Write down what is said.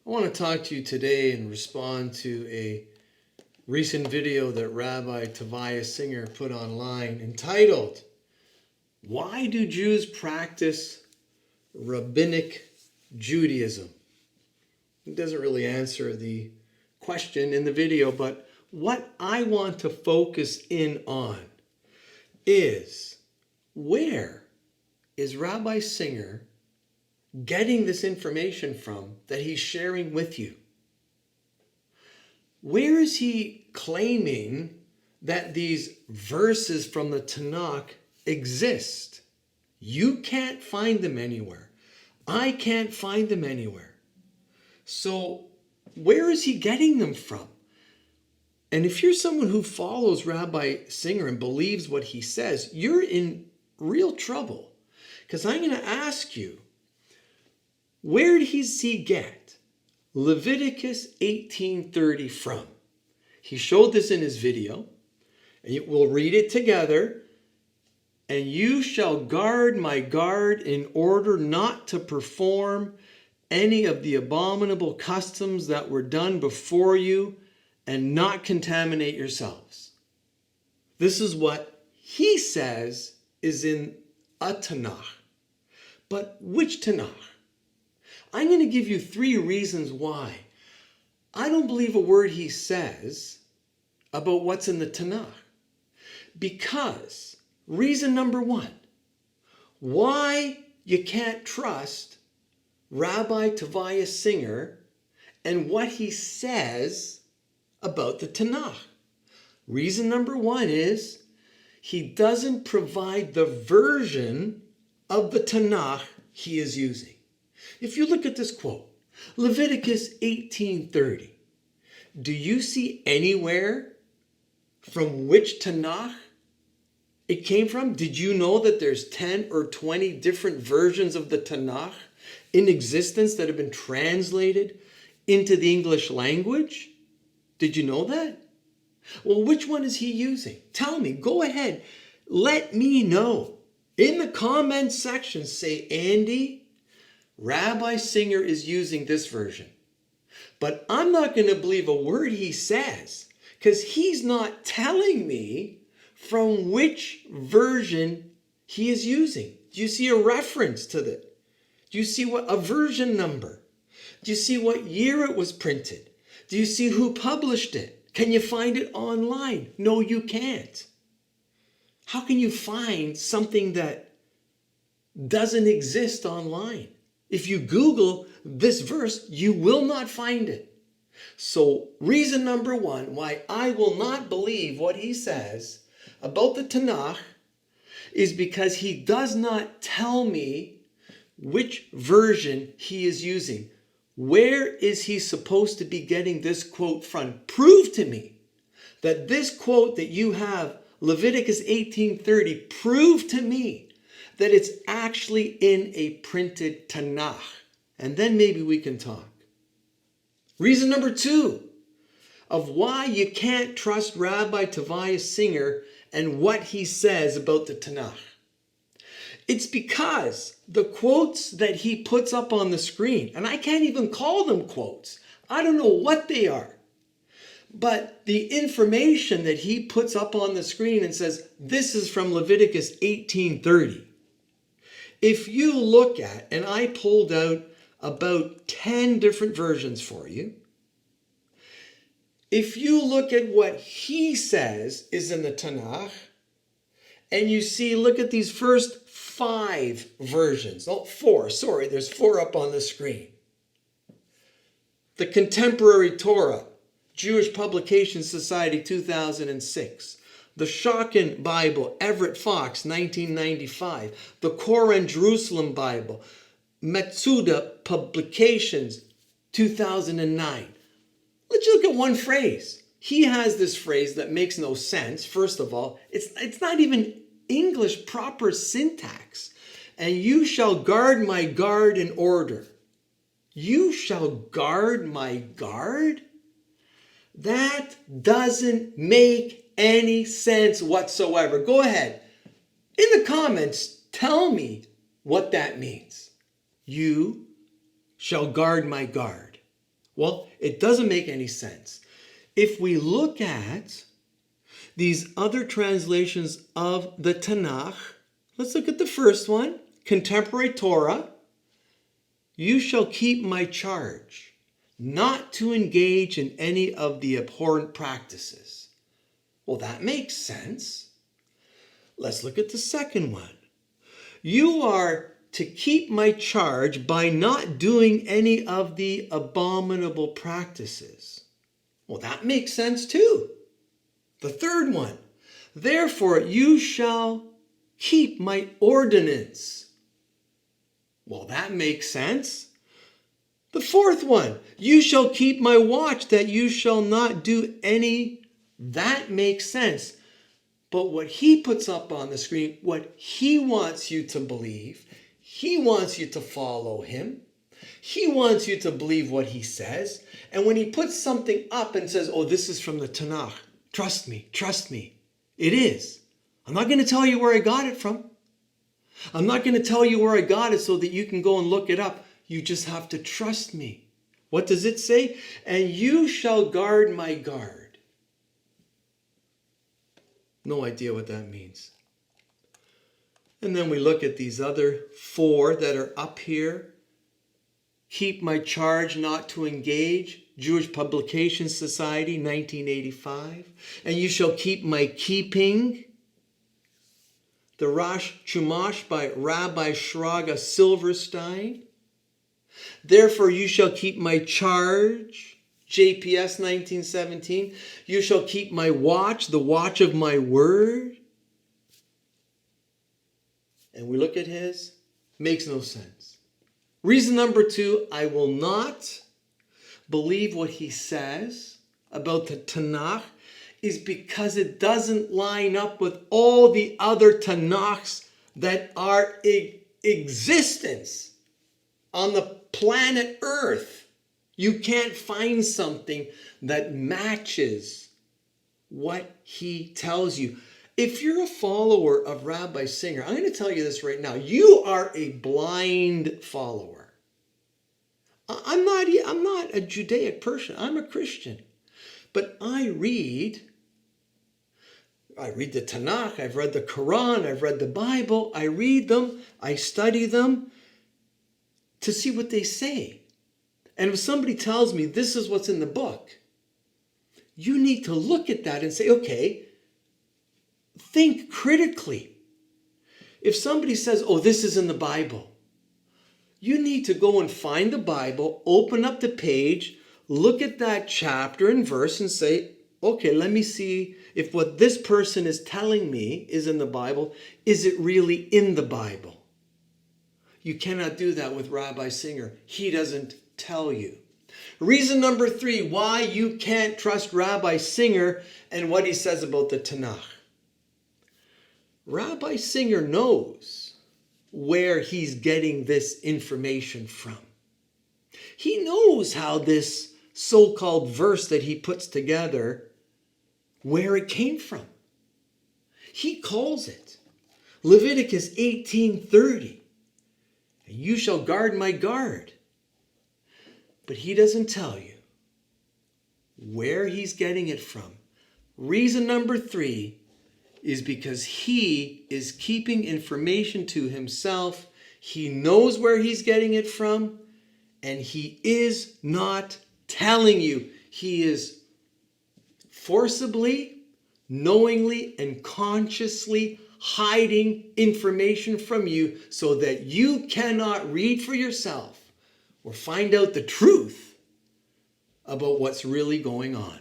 I want to talk to you today and respond to a recent video that Rabbi Tovia Singer put online entitled, "Why Do Jews Practice Rabbinic Judaism?" It doesn't really answer the question in the video, but what I want to focus in on is, where is Rabbi Singer getting this information from that he's sharing with you? Where is he claiming that these verses from the Tanakh exist? You can't find them anywhere. I can't find them anywhere. So where is he getting them from? And if you're someone who follows Rabbi Singer and believes what he says, you're in real trouble. Because I'm going to ask you, where does he get Leviticus 18:30 from? He showed this in his video, and we'll read it together. "And you shall guard my guard in order not to perform any of the abominable customs that were done before you, and not contaminate yourselves." This is what he says is in a Tanakh. But which Tanakh? I'm going to give you 3 reasons why I don't believe a word he says about what's in the Tanakh. Because, reason number 1, why you can't trust Rabbi Tovia Singer and what he says about the Tanakh. Reason number 1 is he doesn't provide the version of the Tanakh he is using. If you look at this quote, Leviticus 18:30, do you see anywhere from which Tanakh it came from? Did you know that there's 10 or 20 different versions of the Tanakh in existence that have been translated into the English language? Did you know that? Well, which one is he using? Tell me. Go ahead. Let me know. In the comment section, say, "Andy, Rabbi Singer is using this version." But I'm not going to believe a word he says, because he's not telling me from which version he is using. Do you see a reference to that? Do you see what a version number? Do you see what year it was printed? Do you see who published it? Can you find it online? No, you can't. How can you find something that doesn't exist online? If you Google this verse, you will not find it. So reason number 1 why I will not believe what he says about the Tanakh is because he does not tell me which version he is using. Where is he supposed to be getting this quote from? Prove to me that this quote that you have, Leviticus 18:30, prove to me that it's actually in a printed Tanakh. And then maybe we can talk. Reason number 2 of why you can't trust Rabbi Tovia Singer and what he says about the Tanakh. It's because the quotes that he puts up on the screen, and I can't even call them quotes. I don't know what they are. But the information that he puts up on the screen and says, this is from Leviticus 18:30. If you look at, and I pulled out about 10 different versions for you. If you look at what he says is in the Tanakh, and you see, look at these first 5 versions. Oh, 4, sorry, there's 4 up on the screen. The Contemporary Torah, Jewish Publication Society, 2006. The Schocken Bible, Everett Fox, 1995. The Koran Jerusalem Bible, Metsuda Publications, 2009. Let's look at one phrase. He has this phrase that makes no sense. First of all, it's not even English proper syntax. "And you shall guard my guard in order." You shall guard my guard? That doesn't make any sense whatsoever. Go ahead. In the comments, tell me what that means. You shall guard my guard. Well, it doesn't make any sense. If we look at these other translations of the Tanakh, let's look at the first one, Contemporary Torah. You shall keep my charge, not to engage in any of the abhorrent practices. Well, that makes sense. Let's look at the second one. You are to keep my charge by not doing any of the abominable practices. Well, that makes sense too. The third one. Therefore, you shall keep my ordinance. Well, that makes sense. The fourth one. You shall keep my watch, that you shall not do any. That makes sense. But what he puts up on the screen, what he wants you to believe, he wants you to follow him. He wants you to believe what he says. And when he puts something up and says, oh, this is from the Tanakh, trust me, it is. I'm not going to tell you where I got it from. I'm not going to tell you where I got it so that you can go and look it up. You just have to trust me. What does it say? And you shall guard my guard. No idea what that means. And then we look at these other four that are up here. Keep my charge not to engage. Jewish Publication Society, 1985. And you shall keep my keeping. The Rosh Chumash by Rabbi Shraga Silverstein. Therefore you shall keep my charge. JPS 1917. You shall keep my watch, the watch of my word. And we look at his. Makes no sense. Reason number 2, I will not believe what he says about the Tanakh is because it doesn't line up with all the other Tanakhs that are in existence on the planet Earth. You can't find something that matches what he tells you. If you're a follower of Rabbi Singer, I'm going to tell you this right now. You are a blind follower. I'm not a Judaic person. I'm a Christian. But I read the Tanakh, I've read the Quran, I've read the Bible. I read them, I study them to see what they say. And if somebody tells me this is what's in the book, you need to look at that and say, okay, think critically. If somebody says, oh, this is in the Bible, you need to go and find the Bible, open up the page, look at that chapter and verse and say, okay, let me see if what this person is telling me is in the Bible. Is it really in the Bible? You cannot do that with Rabbi Singer. He doesn't tell you. Reason number 3, why you can't trust Rabbi Singer and what he says about the Tanakh. Rabbi Singer knows where he's getting this information from. He knows how this so-called verse that he puts together, where it came from. He calls it Leviticus 18:30. And you shall guard my guard. But he doesn't tell you where he's getting it from. Reason number 3 is because he is keeping information to himself. He knows where he's getting it from, and he is not telling you. He is forcibly, knowingly, and consciously hiding information from you so that you cannot read for yourself or find out the truth about what's really going on.